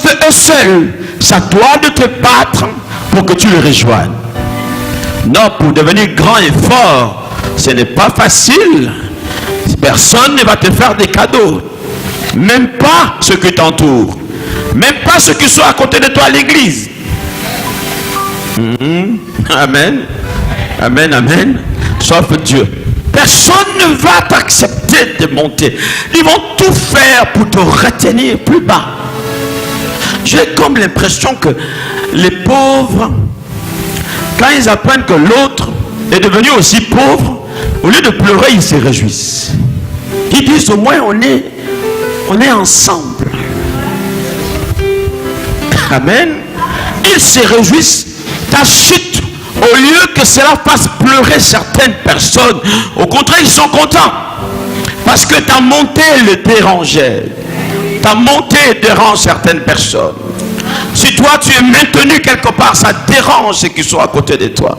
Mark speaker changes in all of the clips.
Speaker 1: reste un seul, ça doit de te battre pour que tu le rejoignes. Non, pour devenir grand et fort, ce n'est pas facile. Personne ne va te faire des cadeaux. Même pas ceux qui t'entourent. Même pas ceux qui sont à côté de toi à l'église. Amen. Amen, amen. Sauf Dieu. Personne ne va t'accepter de monter. Ils vont tout faire pour te retenir plus bas. J'ai comme l'impression que les pauvres, quand ils apprennent que l'autre est devenu aussi pauvre, au lieu de pleurer, ils se réjouissent. Ils disent au moins on est ensemble. Amen. Ils se réjouissent. Ta chute, au lieu que cela fasse pleurer certaines personnes, au contraire, ils sont contents. Parce que ta montée le dérangeait. Ta montée dérange certaines personnes. Si toi tu es maintenu quelque part, ça dérange ceux qui sont à côté de toi.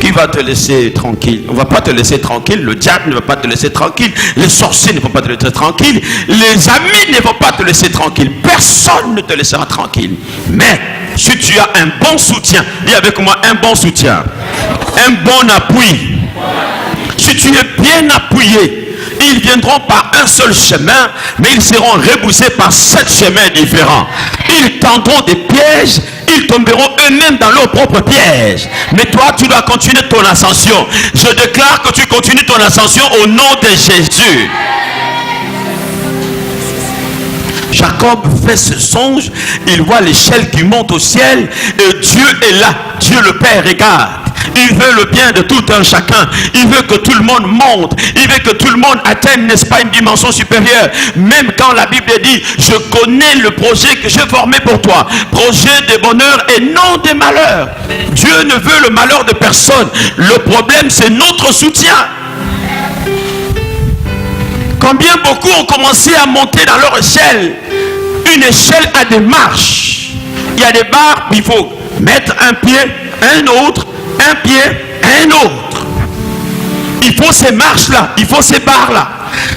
Speaker 1: Qui va te laisser tranquille? On ne va pas te laisser tranquille. Le diable ne va pas te laisser tranquille. Les sorciers ne vont pas te laisser tranquille. Les amis ne vont pas te laisser tranquille. Personne ne te laissera tranquille. Mais si tu as un bon soutien, dis avec moi un bon soutien, un bon appui. Si tu es bien appuyé, ils viendront par un seul chemin, mais ils seront repoussés par 7 chemins différents. Ils tendront des pièges, ils tomberont eux-mêmes dans leurs propres pièges. Mais toi, tu dois continuer ton ascension. Je déclare que tu continues ton ascension au nom de Jésus. Jacob fait ce songe, il voit l'échelle qui monte au ciel et Dieu est là. Dieu le Père regarde. Il veut le bien de tout un chacun. Il veut que tout le monde monte. Il veut que tout le monde atteigne, n'est-ce pas, une dimension supérieure. Même quand la Bible dit, je connais le projet que j'ai formé pour toi. Projet de bonheur et non de malheur. Dieu ne veut le malheur de personne. Le problème, c'est notre soutien. Combien beaucoup ont commencé à monter dans leur échelle. Une échelle a des marches. Il y a des barres, il faut mettre un pied, un autre, un pied, un autre. Il faut ces marches-là, il faut ces barres-là.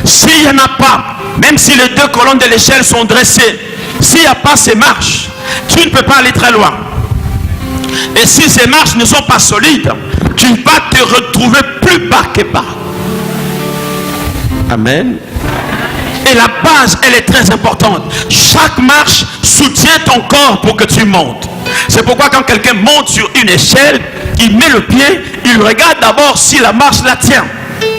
Speaker 1: S'il n'y en a pas, même si les 2 colonnes de l'échelle sont dressées, s'il n'y a pas ces marches, tu ne peux pas aller très loin. Et si ces marches ne sont pas solides, tu vas te retrouver plus bas que bas. Amen. Et la base, elle est très importante. Chaque marche soutient ton corps pour que tu montes. C'est pourquoi quand quelqu'un monte sur une échelle, il met le pied, il regarde d'abord si la marche la tient.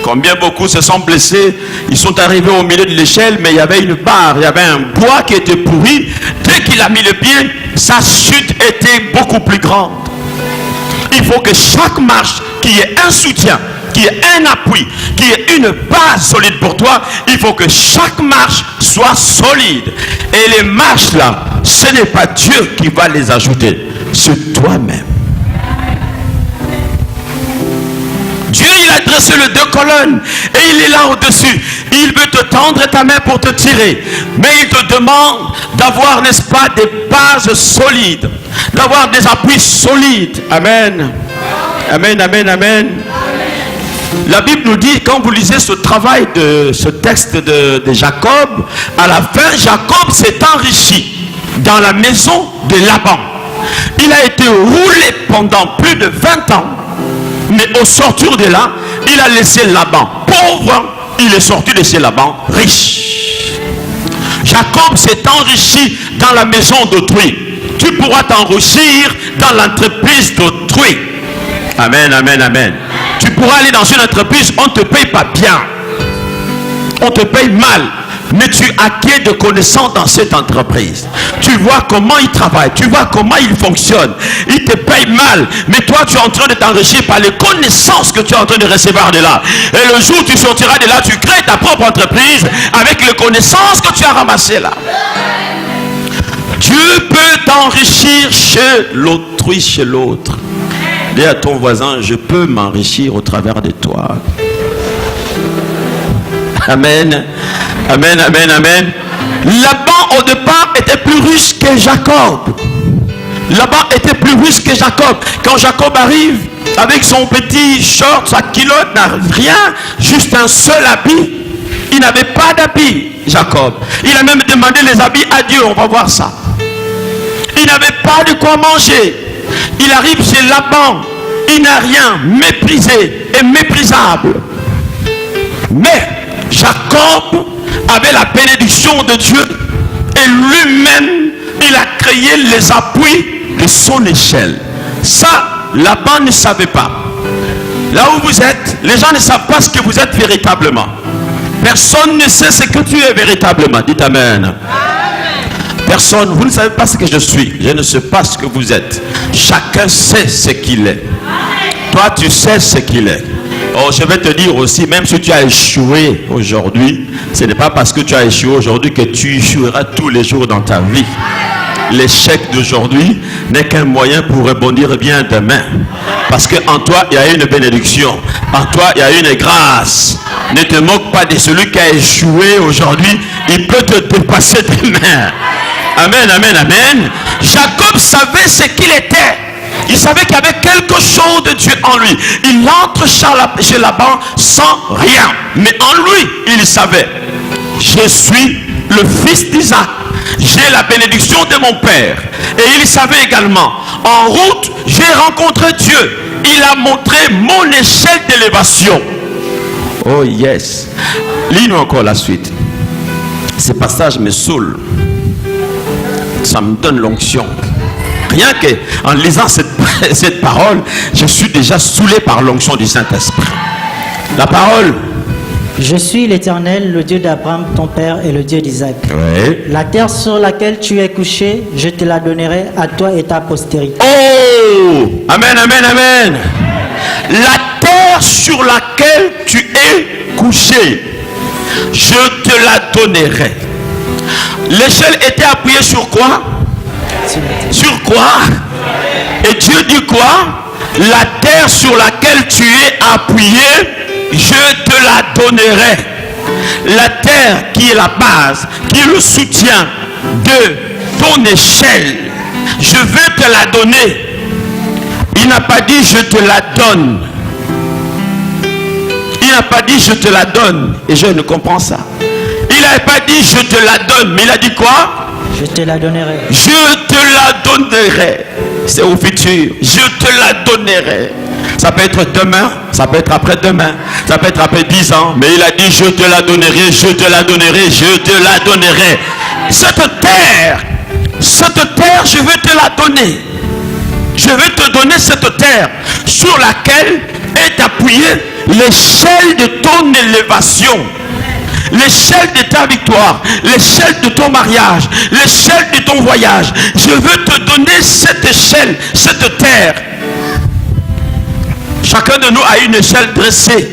Speaker 1: Combien beaucoup se sont blessés, ils sont arrivés au milieu de l'échelle, mais il y avait une barre, il y avait un bois qui était pourri. Dès qu'il a mis le pied, sa chute était beaucoup plus grande. Il faut que chaque marche, qui est un soutien, qui est un appui, qui est une base solide pour toi, il faut que chaque marche soit solide. Et les marches là, ce n'est pas Dieu qui va les ajouter, c'est toi-même. Dieu, il a dressé les 2 colonnes et il est là au-dessus. Il veut te tendre ta main pour te tirer. Mais il te demande d'avoir, n'est-ce pas, des bases solides, d'avoir des appuis solides. Amen. Amen, amen, amen. La Bible nous dit, quand vous lisez ce travail de ce texte de Jacob, à la fin, Jacob s'est enrichi dans la maison de Laban. Il a été roulé pendant plus de 20 ans. Mais au sortir de là, il a laissé Laban pauvre, il est sorti de chez Laban riche. Jacob s'est enrichi dans la maison d'autrui. Tu pourras t'enrichir dans l'entreprise d'autrui. Amen, amen, amen. Tu pourras aller dans une entreprise, on ne te paye pas bien. On te paye mal. Mais tu acquiers de connaissances dans cette entreprise. Tu vois comment il travaille, tu vois comment il fonctionne. Il te paye mal, mais toi tu es en train de t'enrichir par les connaissances que tu es en train de recevoir de là. Et le jour où tu sortiras de là, tu crées ta propre entreprise avec les connaissances que tu as ramassées là. Dieu peut t'enrichir chez l'autrui, chez l'autre. Dis à ton voisin, je peux m'enrichir au travers de toi. Amen. Amen, amen, amen. Laban au départ était plus riche que Jacob. Laban était plus riche que Jacob. Quand Jacob arrive avec son petit short, sa culotte, n'a rien, juste un seul habit. Il n'avait pas d'habit, Jacob. Il a même demandé les habits à Dieu, on va voir ça. Il n'avait pas de quoi manger. Il arrive chez Laban. Il n'a rien, méprisé et méprisable. Mais Jacob avait la bénédiction de Dieu et lui-même, il a créé les appuis de son échelle. Ça, Laban ne savait pas. Là où vous êtes, les gens ne savent pas ce que vous êtes véritablement. Personne ne sait ce que tu es véritablement. Dites Amen. Personne, vous ne savez pas ce que je suis. Je ne sais pas ce que vous êtes. Chacun sait ce qu'il est. Toi, tu sais ce qu'il est. Oh, je vais te dire aussi, même si tu as échoué aujourd'hui, ce n'est pas parce que tu as échoué aujourd'hui que tu échoueras tous les jours dans ta vie. L'échec d'aujourd'hui n'est qu'un moyen pour rebondir bien demain. Parce qu'en toi, il y a une bénédiction. En toi, il y a une grâce. Ne te moque pas de celui qui a échoué aujourd'hui. Il peut te dépasser demain. Amen, amen, amen. Jacob savait ce qu'il était. Il savait qu'il y avait quelque chose de Dieu en lui. Il entre chez Laban sans rien. Mais en lui, il savait. Je suis le fils d'Isaac. J'ai la bénédiction de mon père. Et il savait également, en route, j'ai rencontré Dieu. Il a montré mon échelle d'élévation. Oh yes. Lis-nous encore la suite. Ce passage me saoule. Ça me donne l'onction. Rien qu'en lisant cette parole, je suis déjà saoulé par l'onction du Saint-Esprit. La parole.
Speaker 2: Je suis l'Éternel, le Dieu d'Abraham, ton père, et le Dieu d'Isaac.
Speaker 1: Oui.
Speaker 2: La terre sur laquelle tu es couché, je te la donnerai à toi et ta postérité.
Speaker 1: Oh! Amen, amen, amen. La terre sur laquelle tu es couché, je te la donnerai. L'échelle était appuyée sur quoi? Sur quoi? Et Dieu dit quoi? La terre sur laquelle tu es appuyé, je te la donnerai. La terre qui est la base, qui est le soutien de ton échelle, je veux te la donner. Il n'a pas dit je te la donne. Il n'a pas dit je te la donne. Et je ne comprends ça. Il n'a pas dit je te la donne. Mais il a dit quoi?
Speaker 2: Je te la donnerai.
Speaker 1: Je te la donnerai. C'est au futur. Je te la donnerai. Ça peut être demain, ça peut être après-demain, ça peut être après 10 ans. Mais il a dit je te la donnerai, je te la donnerai, je te la donnerai. Cette terre, je vais te la donner. Je vais te donner cette terre sur laquelle est appuyée l'échelle de ton élévation. L'échelle de ta victoire, l'échelle de ton mariage, l'échelle de ton voyage. Je veux te donner cette échelle, cette terre. Chacun de nous a une échelle dressée.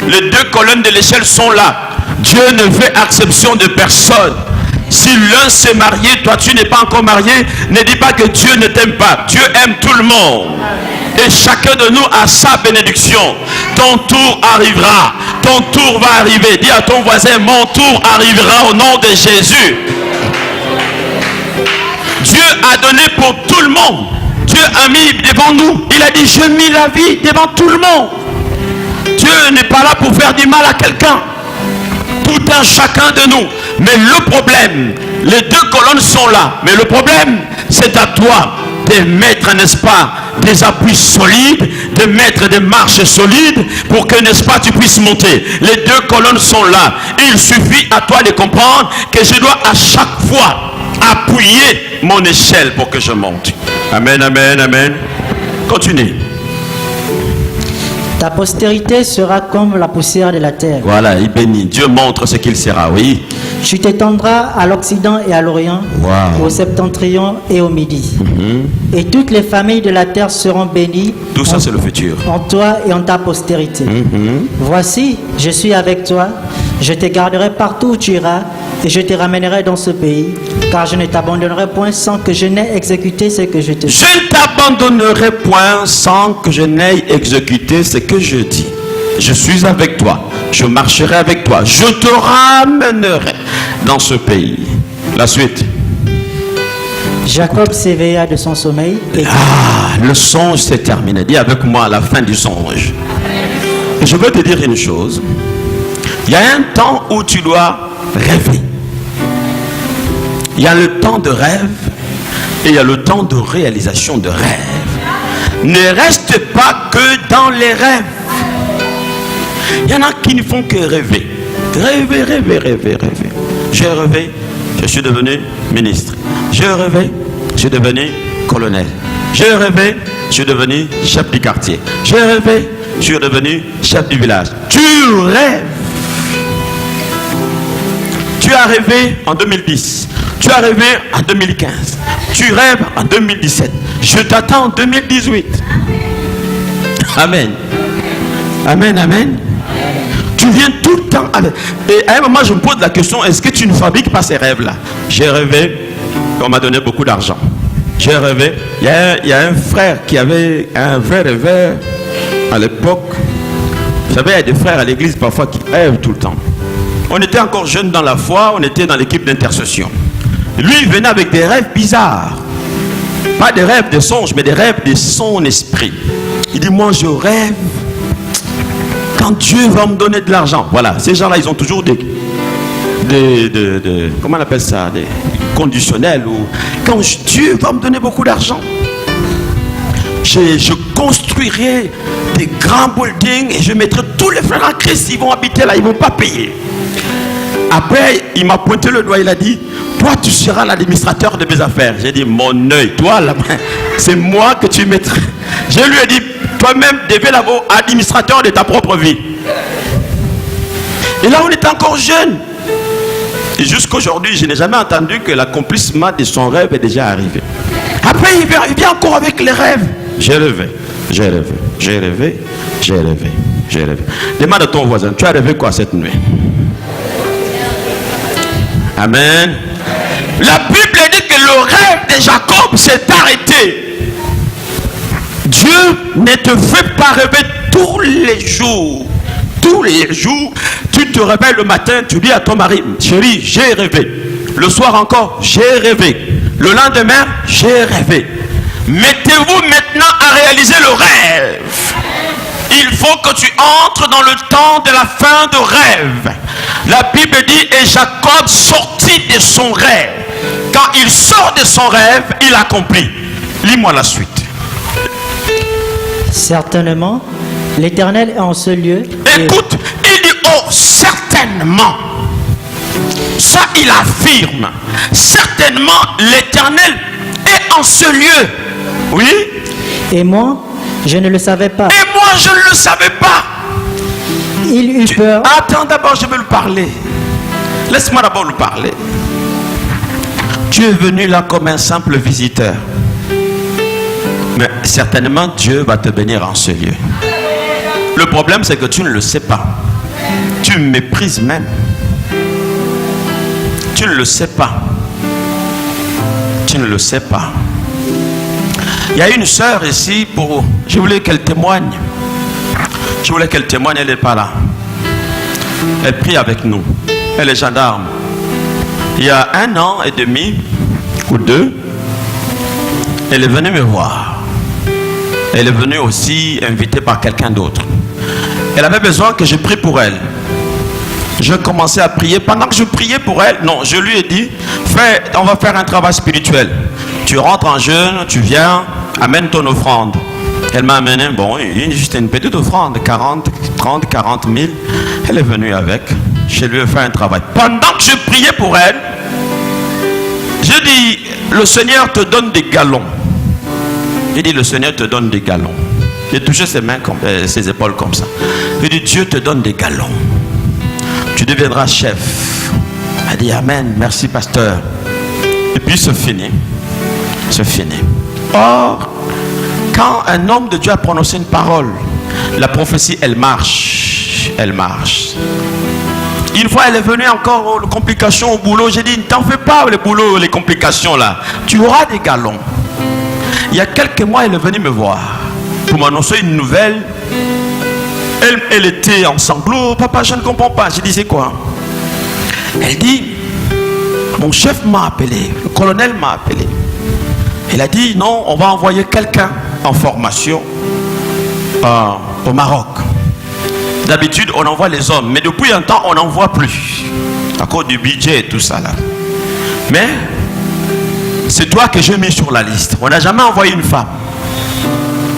Speaker 1: Les deux colonnes de l'échelle sont là. Dieu ne fait exception de personne. Si l'un s'est marié, toi tu n'es pas encore marié, ne dis pas que Dieu ne t'aime pas. Dieu aime tout le monde. Et chacun de nous a sa bénédiction. Ton tour arrivera. Ton tour va arriver. Dis à ton voisin, mon tour arrivera au nom de Jésus. Dieu a donné pour tout le monde. Dieu a mis devant nous. Il a dit, je mis la vie devant tout le monde. Dieu n'est pas là pour faire du mal à quelqu'un. Tout un chacun de nous. Mais le problème, les deux colonnes sont là. Mais le problème, c'est à toi de mettre, n'est-ce pas, des appuis solides, de mettre des marches solides pour que, n'est-ce pas, tu puisses monter. Les deux colonnes sont là. Il suffit à toi de comprendre que je dois à chaque fois appuyer mon échelle pour que je monte. Amen, amen, amen. Continue.
Speaker 2: Ta postérité sera comme la poussière de la terre.
Speaker 1: Voilà, il bénit. Dieu montre ce qu'il sera, oui.
Speaker 2: Tu t'étendras à l'Occident et à l'Orient,
Speaker 1: Wow.
Speaker 2: au Septentrion et au Midi. Et toutes les familles de la terre seront bénies.
Speaker 1: Tout ça, c'est le futur.
Speaker 2: En toi et en ta postérité. Voici, je suis avec toi. Je te garderai partout où tu iras et je te ramènerai dans ce pays, car je ne t'abandonnerai point sans que je n'ai exécuté ce que je te dis.
Speaker 1: Je ne t'abandonnerai point sans que je n'aie exécuté ce que je dis. Je suis avec toi. Je marcherai avec toi. Je te ramènerai dans ce pays. La suite.
Speaker 2: Jacob s'éveilla de son sommeil et
Speaker 1: Le songe s'est terminé. Dis avec moi à la fin du songe. Et je veux te dire une chose. Il y a un temps où tu dois rêver. Il y a le temps de rêve Et il y a le temps de réalisation de rêves. Ne reste pas que dans les rêves. Il y en a qui ne font que rêver. Rêver. J'ai rêvé, je suis devenu ministre. J'ai rêvé, je suis devenu colonel. J'ai rêvé, je suis devenu chef du quartier. J'ai rêvé, je suis devenu chef du village. Tu rêves. Tu as rêvé en 2010. Tu as rêvé en 2015. Tu rêves en 2017. Je t'attends en 2018. Amen. Amen. Tu viens tout le temps avec. Et à un moment, je me pose la question, est-ce que tu ne fabriques pas ces rêves-là? J'ai rêvé qu'on m'a donné beaucoup d'argent. J'ai rêvé. Il y a un frère qui avait un vrai rêveur à l'époque. Vous savez, il y a des frères à l'église parfois qui rêvent tout le temps. On était encore jeunes dans la foi, on était dans l'équipe d'intercession. Lui, il venait avec des rêves bizarres. Pas des rêves de songes, mais des rêves de son esprit. Il dit, moi je rêve quand Dieu va me donner de l'argent. Voilà, ces gens-là, ils ont toujours des comment on appelle ça, des conditionnels. Ou quand Dieu va me donner beaucoup d'argent, je construirai des grands buildings et je mettrai tous les frères en Christ, ils vont habiter là, ils ne vont pas payer. Après, il m'a pointé le doigt, il a dit, toi tu seras l'administrateur de mes affaires. J'ai dit, mon œil, toi là, c'est moi que tu mettrais. Je lui ai dit, toi-même deviens l'administrateur de ta propre vie. Et là, on était encore jeunes. Et jusqu'aujourd'hui, je n'ai jamais entendu que l'accomplissement de son rêve est déjà arrivé. Après, il vient encore avec les rêves. J'ai rêvé. Demande à ton voisin, tu as rêvé quoi cette nuit? Amen. La Bible dit que le rêve de Jacob s'est arrêté. Dieu ne te fait pas rêver tous les jours. Tous les jours, tu te réveilles le matin, tu dis à ton mari, chérie, j'ai rêvé. Le soir encore, j'ai rêvé. Le lendemain, j'ai rêvé. Mettez-vous maintenant à réaliser le rêve. Il faut que tu entres dans le temps de la fin de rêve. La Bible dit, et Jacob sortit de son rêve. Quand il sort de son rêve, il accomplit. Lis-moi la suite.
Speaker 2: Certainement, l'Éternel est en ce lieu.
Speaker 1: Écoute, il dit, oh, certainement. Ça, il affirme. Certainement, l'Éternel est en ce lieu. Oui.
Speaker 2: Et moi, je ne le savais pas.
Speaker 1: Et moi, je ne le savais pas.
Speaker 2: Il eut peur.
Speaker 1: Attends, d'abord, je veux le parler. Laisse-moi d'abord le parler. Tu es venu là comme un simple visiteur. Mais certainement, Dieu va te bénir en ce lieu. Le problème, c'est que tu ne le sais pas. Tu me méprises même. Tu ne le sais pas. Tu ne le sais pas. Il y a une sœur ici, je voulais qu'elle témoigne. Elle n'est pas là. Elle prie avec nous. Elle est gendarme. Il y a 1 an et demi ou 2, elle est venue me voir. Elle est venue aussi invitée par quelqu'un d'autre. Elle avait besoin que je prie pour elle. Je commençais à prier. Pendant que je priais pour elle, non, je lui ai dit, on va faire un travail spirituel. Tu rentres en jeûne, tu viens, amène ton offrande. Elle m'a amené, juste une petite offrande, 40 000. Elle est venue avec. Je lui ai fait un travail. Pendant que je priais pour elle, je dis, le Seigneur te donne des galons. Il dit, le Seigneur te donne des galons. J'ai touché ses mains, ses épaules comme ça. Il dit, Dieu te donne des galons. Tu deviendras chef. Elle dit, amen, merci pasteur. Et puis c'est fini. Or, quand un homme de Dieu a prononcé une parole, la prophétie, elle marche. Une fois, elle est venue encore aux complications au boulot. J'ai dit, ne t'en fais pas les boulots, les complications là. Tu auras des galons. Il y a quelques mois, elle est venue me voir pour m'annoncer une nouvelle. Elle était en sanglots. Papa, je ne comprends pas. J'ai dit, c'est quoi? Elle dit, mon chef m'a appelé, le colonel m'a appelé. Il a dit, non, on va envoyer quelqu'un en formation au Maroc. D'habitude, on envoie les hommes, mais depuis un temps, on n'en voit plus. À cause du budget et tout ça là. Mais C'est toi que j'ai mis sur la liste. On n'a jamais envoyé une femme.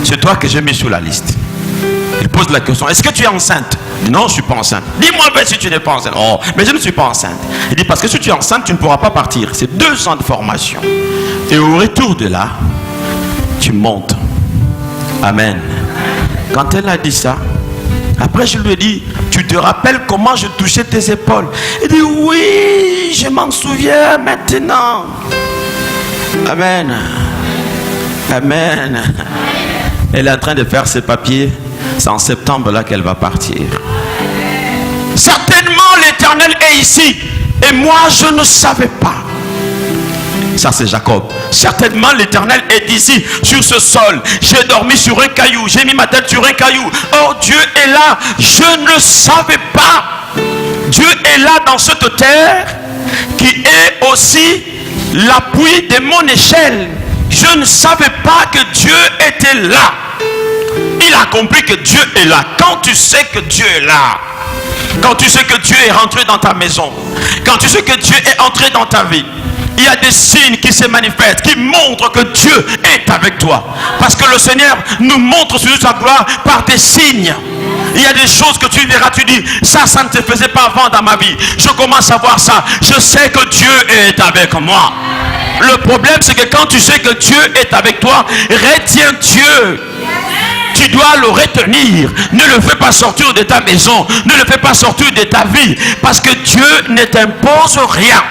Speaker 1: C'est toi que j'ai mis sur la liste. Il pose la question, est-ce que tu es enceinte? Non, je ne suis pas enceinte. Dis-moi si tu n'es pas enceinte. Oh, mais je ne suis pas enceinte. Il dit, parce que si tu es enceinte, tu ne pourras pas partir. C'est 2 ans de formation. Et au retour de là, tu montes. Amen. Quand elle a dit ça, après je lui ai dit, tu te rappelles comment je touchais tes épaules? Il dit, oui, je m'en souviens maintenant. Amen. Amen. Elle est en train de faire ses papiers. C'est en septembre là qu'elle va partir. Certainement l'Éternel est ici. Et moi je ne savais pas. Ça c'est Jacob. Certainement l'Éternel est ici, sur ce sol. J'ai dormi sur un caillou. J'ai mis ma tête sur un caillou. Oh, Dieu est là. Je ne savais pas. Dieu est là dans cette terre qui est aussi l'appui de mon échelle. Je ne savais pas que Dieu était là. Il a compris que Dieu est là. Quand tu sais que Dieu est là, quand tu sais que Dieu est rentré dans ta maison, quand tu sais que Dieu est entré dans ta vie, il y a des signes qui se manifestent, qui montrent que Dieu est avec toi. Parce que le Seigneur nous montre sur sa gloire par des signes. Il y a des choses que tu verras, tu dis, ça ne se faisait pas avant dans ma vie. Je commence à voir ça. Je sais que Dieu est avec moi. Le problème, c'est que quand tu sais que Dieu est avec toi, retiens Dieu. Tu dois le retenir. Ne le fais pas sortir de ta maison. Ne le fais pas sortir de ta vie. Parce que Dieu ne t'impose rien.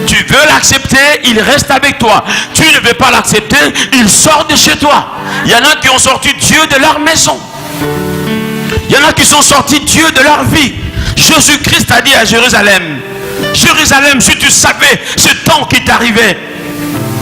Speaker 1: Tu veux l'accepter, il reste avec toi. Tu ne veux pas l'accepter, il sort de chez toi. Il y en a qui ont sorti Dieu de leur maison. Il y en a qui sont sortis Dieu de leur vie. Jésus-Christ a dit à Jérusalem, Jérusalem, si tu savais ce temps qui t'arrivait,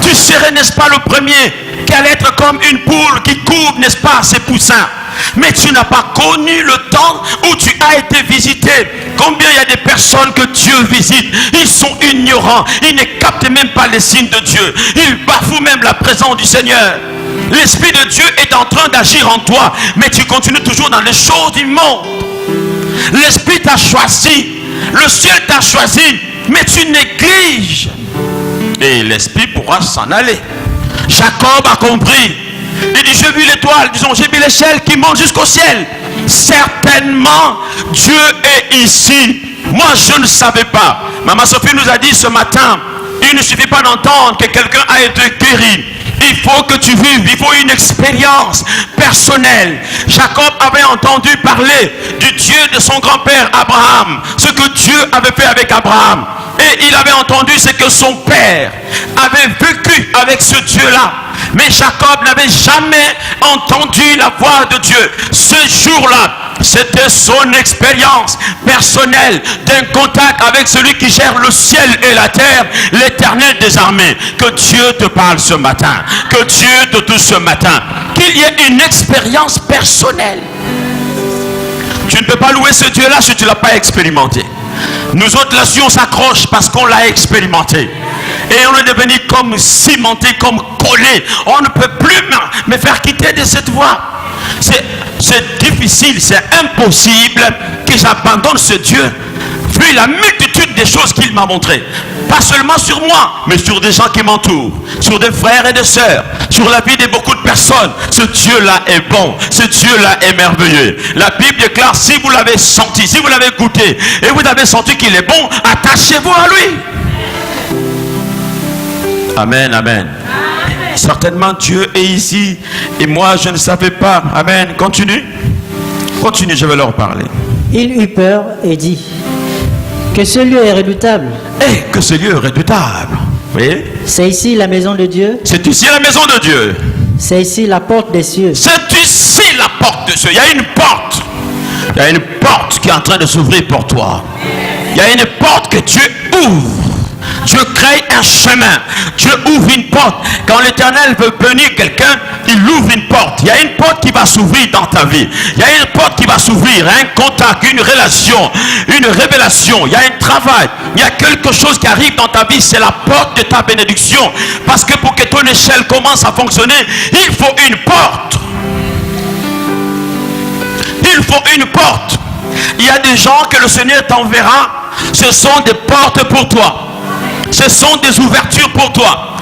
Speaker 1: tu serais, n'est-ce pas, le premier qui allait être comme une poule qui couvre, n'est-ce pas, ses poussins. Mais tu n'as pas connu le temps où tu as été visité. Combien il y a des personnes que Dieu visite, ils sont ignorants, ils ne captent même pas les signes de Dieu, ils bafouent même la présence du Seigneur. L'Esprit de Dieu est en train d'agir en toi, mais tu continues toujours dans les choses du monde. L'Esprit t'a choisi, le ciel t'a choisi, mais tu négliges. Et l'Esprit pourra s'en aller. Jacob a compris. Il dit, j'ai vu l'étoile, disons, j'ai vu l'échelle qui monte jusqu'au ciel. Certainement, Dieu est ici. Moi, je ne savais pas. Maman Sophie nous a dit ce matin, il ne suffit pas d'entendre que quelqu'un a été guéri. Il faut que tu vives, il faut une expérience personnelle. Jacob avait entendu parler du Dieu de son grand-père Abraham, ce que Dieu avait fait avec Abraham. Et il avait entendu ce que son père avait vécu avec ce Dieu-là. Mais Jacob n'avait jamais entendu la voix de Dieu. Ce jour-là, c'était son expérience personnelle d'un contact avec celui qui gère le ciel et la terre, l'Éternel des armées. Que Dieu te parle ce matin, que Dieu te touche ce matin, qu'il y ait une expérience personnelle. Tu ne peux pas louer ce Dieu-là si tu ne l'as pas expérimenté. Nous autres là-dessus on s'accroche parce qu'on l'a expérimenté. Et on est devenu comme cimenté, comme collé. On ne peut plus me faire quitter de cette voie. C'est difficile, c'est impossible que j'abandonne ce Dieu vu la multitude des choses qu'il m'a montrées. Pas seulement sur moi, mais sur des gens qui m'entourent, sur des frères et des sœurs, sur la vie de beaucoup de personnes. Ce Dieu-là est bon, ce Dieu-là est merveilleux. La Bible déclare, si vous l'avez senti, si vous l'avez goûté, et vous avez senti qu'il est bon, attachez-vous à lui. Amen, amen. Certainement Dieu est ici et moi je ne savais pas. Amen. Continue. Continue, je vais leur parler.
Speaker 2: Il eut peur et dit, que ce lieu est redoutable.
Speaker 1: Eh, que ce lieu est redoutable. Oui.
Speaker 2: C'est ici la maison de Dieu.
Speaker 1: C'est ici la maison de Dieu.
Speaker 2: C'est ici la porte des cieux.
Speaker 1: C'est ici la porte des cieux. Il y a une porte. Il y a une porte qui est en train de s'ouvrir pour toi. Il y a une porte que Dieu ouvre. Dieu crée un chemin. Dieu ouvre une porte. Quand l'Éternel veut bénir quelqu'un, il ouvre une porte. Il y a une porte qui va s'ouvrir dans ta vie. Il y a une porte qui va s'ouvrir. Un contact, une relation, une révélation. Il y a un travail. Il y a quelque chose qui arrive dans ta vie. C'est la porte de ta bénédiction. Parce que pour que ton échelle commence à fonctionner, il faut une porte. Il faut une porte. Il y a des gens que le Seigneur t'enverra. Ce sont des portes pour toi. Ce sont des ouvertures pour toi.